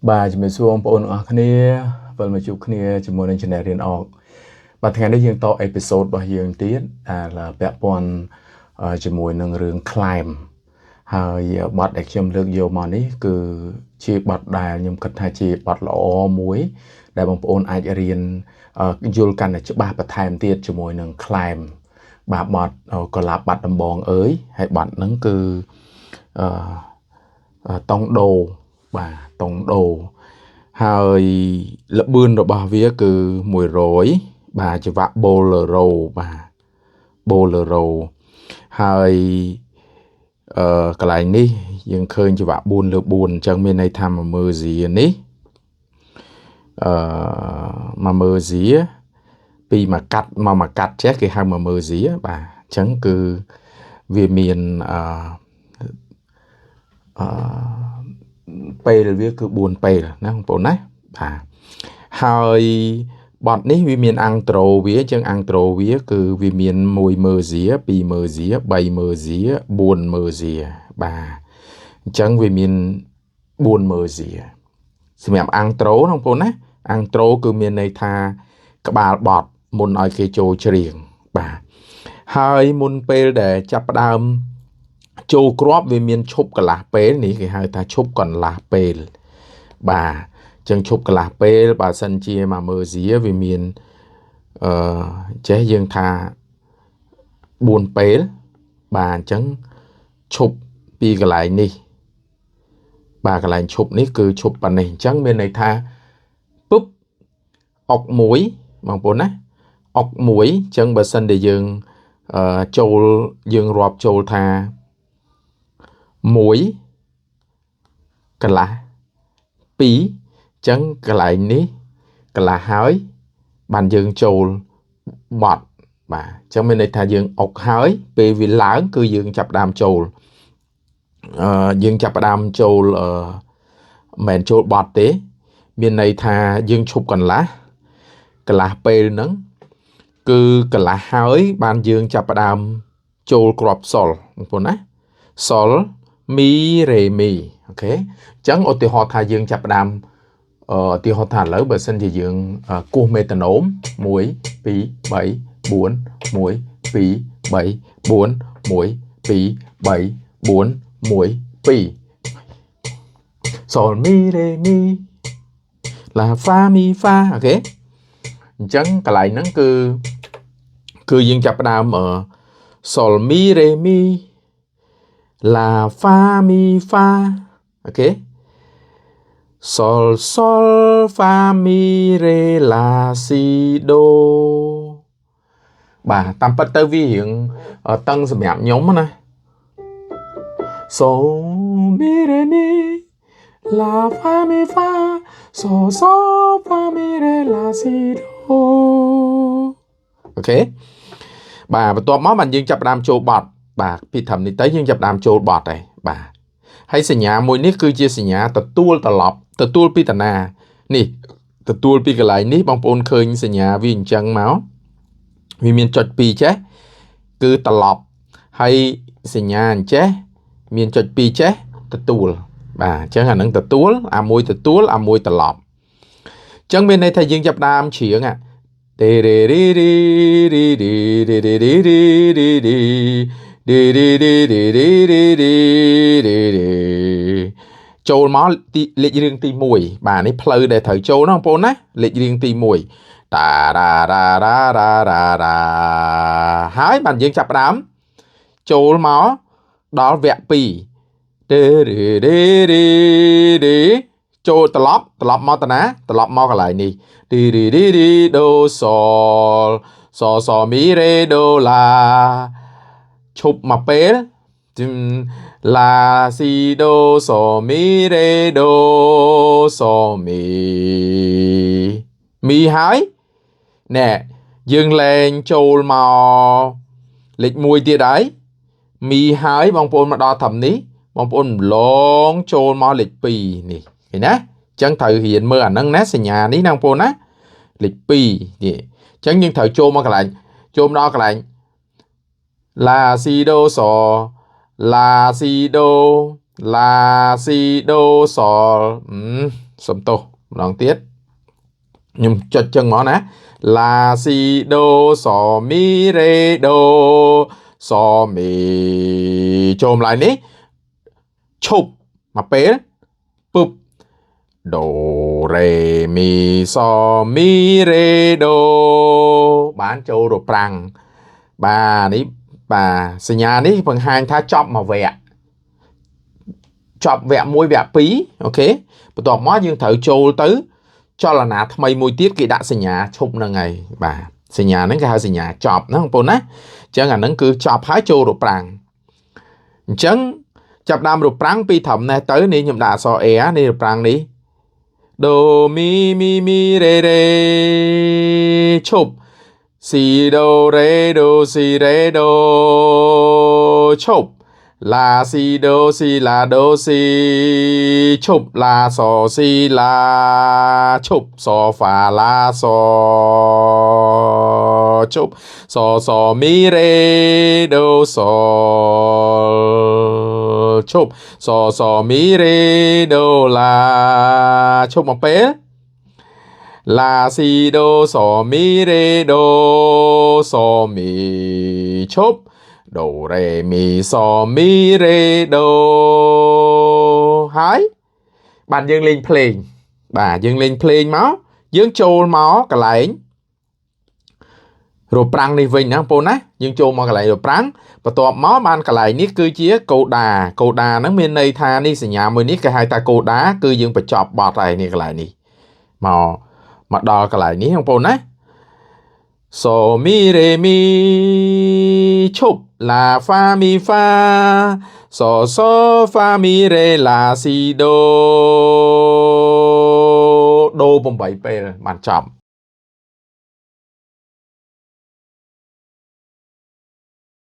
Bà chỉ mới xuống bộ ở kia và mà chụp kia chỉ muốn trên này riêng ọc và tháng này dương to episode bao dương tiết là bẹp bọn chỉ muốn nâng rừng climbហើយបាត់ដែលខ្ញុំលើកយកមកនេះគឺជាបាត់ដែលខ្ញុំគិតថាជាបាត់ល្អមួយដែលបងប្អូនអាចរៀនយល់កាន់តែច្បាស់បន្ថែមទៀតជាមួយនឹង climb បាទបាត់កលាប់បាត់ដំបងអើយហើយបាត់ហ្នឹងគឺតង់ដូបាទតង់ដូហើយល្បឿនរបស់វាគឺ100បាទចង្វាក់ bolero បាទ bolero ហើយកន្លែងនេះយើងឃើញចង្វាក់4លើ4អញ្ចឹងមានន័យថាមកមើលហ្សៀនេះមកមើលហ្សៀពីមកកាត់ចេះគេហៅមកមើលហ្សៀបាទអញ្ចឹងគឺវាមានពេលវាគឺ4ពេលណាបងប្អូនណាបាទហើយបទនេះវាមានអង្គត្រូវាអញ្ចឹងអង្គត្រូវាគឺវាមាន1មើលហ្សៀ2មើលហ្សៀ3មើលហ្សៀ4មើលហ្សៀបាទអញ្ចឹងវាមាន4មើលហ្សៀសម្រាប់អង្គត្រូបងប្អូនណាអង្គត្រូគឺមានន័យថាក្បាលបទមុនឲ្យគេចូលច្រៀងបាទហើយមុនពេលដែលចាប់ផ្ដើមចូលគ្រាប់វាមានឈប់កន្លះពេលនេះគេហៅថាឈប់កន្លះពេលបាទចឹងឈប់កន្លះពេលបើសិនជាមកមើលហ្សៀវាមានចេះយើងថា4ពេលបាទអញ្ចឹងឈប់ពីកន្លែងនេះបាទកន្លែងឈប់នេះគឺឈប់ប៉ុណ្ណេះអញ្ចឹងមានន័យថាពុបអុកមួយបងប្អូនណាអុកមួយអញ្ចឹងបើសិនតែយើងចូលយើងរាប់ចូលថា1កន្លះ2ចឹងកន្លែងនេះកន្លះហើយបានយើងចូលបត់បាទអញ្ចឹងមានន័យថាយើងអុកហើយពេលវាឡើងគឺយើងចាប់ដើមចូលយើងចាប់ដើមចូលមិនមែនចូលបត់ទេមានន័យថាយើងឈប់កន្លះពេលហ្នឹងគឺកន្លះហើយបានយើងចាប់ដើមចូលគ្រាប់សុលបងប្អូនណាសុលមីរេមីអូខេអញ្ចឹងឧទាហរណ៍ថាយើងចាប់ដើមឧទាហរណ៍ថាឥឡូវបើសិនជាយើងគោះមេត្រូណូម1 2 3 4 1 2 3 4 1 2 3 4 1 2 sol mi re mi la fa mi fa អូខេអញ្ចឹងកន្លែងហ្នឹងគឺយើងចាប់ផ្ដើមsol mi re mi la fa mi fa អូខេsol sol fa mi re la si do បាទតាមពិតទៅវារៀងតឹងសម្រាប់ខ្ញុំណា sol mi re mi la fa mi fa sol sol fa mi re la si do អូខេបាទបន្ទាប់មកបានយើងចាប់ផ្ដើមចូលបទបាទពីត្រឹមនេះទៅយើងចាប់ផ្ដើមចូលបទហើយបាទហើយសញ្ញាមួយនេះគឺជាសញ្ញាទទួលត្រឡប់ទទួលពីតាណានេះទទួលពីកន្លែងនេះបងប្អូនឃើញសញ្ញាវាអញ្ចឹងមកវាមានចុច2ចេះគឺត្រឡប់ហើយសញ្ញាអញ្ចេះមានចុច2ចេះទទួលបាទអញ្ចឹងអានឹងទទួលអាមួយទទួលអាមួយត្រឡប់អញ្ចឹងមានន័យថាយើងចាប់ដើមច្រៀងទេរេរីរីរីរីរីរីរីរីរីរីចូលមកលេខរៀងទី1បាទនេះផ្លូវដែលត្រូវចូលណាបងប្អូនណាលេខរៀងទី1តារ៉ារ៉ារ៉ារ៉ារ៉ារ៉ាហើយបានយើងចាប់ផ្ដើមចូលមកដល់វគ្គ2ទេរេរេរេរេចូលត្រឡប់មកតាណាត្រឡប់មកកន្លែងនេះទីរីរីរីដូសសមីរេដូឡាឈប់មកពេលឡាស៊ីដូសមីរេដូសមីហើយណែយើងលែងចូលមកលេខ1ទៀតហើយមីហើយបងប្អូនមកដល់ត្រឹមនេះបងប្អូនឡងចូលមកលេខ2នេះឃើញណាអញ្ចឹងត្រូវរៀនមើលអាហ្នឹងណាសញ្ញានេះណាបងប្អូនណាលេខ2នេះអញ្ចឹងយើងត្រូវចូលមកកន្លែងចូលមកដល់កន្លែងឡាស៊ីដូសឡាស៊ីដូស សំទោសម្ដងទៀតខ្ញុំចុចចឹងមកណា La si do so mi re do so mi ចូលម្ល៉េះនេះឈប់មកពេលពឹប Do re mi so mi re do បានចូលរប្រាំងបាទនេះបាទសញ្ញានេះបង្ហាញថាចប់មួយវគ្គចប់វគ្គ1វគ្គ2អូខេបន្ទាប់មកយើងត្រូវចូលទៅចលនាថ្មីមួយទៀតគេដាក់សញ្ញាឈប់ហ្នឹងហើយបាទសញ្ញាហ្នឹងគេហៅសញ្ញាចប់ណាបងប្អូនណាអញ្ចឹងអាហ្នឹងគឺចប់ហើយចូលរប្រាំងអញ្ចឹងចាប់ដើមរប្រាំងពីត្រឹមនេះទៅនេះខ្ញុំដាក់អក្សរ A នេះរប្រាំងនេះ Do mi mi mi re re ឈប់ Si do re do si re do ឈប់ La si do si la do si ឈប់ La so si la ឈប់ So fa la so ឈប់ So so mi re do so ឈប់ So so mi re do la ឈប់មកពេល La si do so mi re do so mi ឈប់ Do re mi so mi re do ហើយបាទយើងលេងភ្លេងបាទយើងលេងភ្លេងមកយើងចូលមកកន្លែងរប្រាំងនេះវិញណាបងប្អូនណាយើងចូលមកកន្លែងរប្រាំងបន្ទាប់មកបានកន្លែងនេះគឺជាកូដាហ្នឹងមានន័យថានេះសញ្ញាមួយនេះគេហៅថាកូដាគឺយើងបញ្ចប់បទហើយនេះកន្លែងនេះមកដល់កន្លែងនេះបងប្អូនណា So mi re mi ឈប់ La fa mi fa So so fa mi re la si do 8 ពេលបានចប់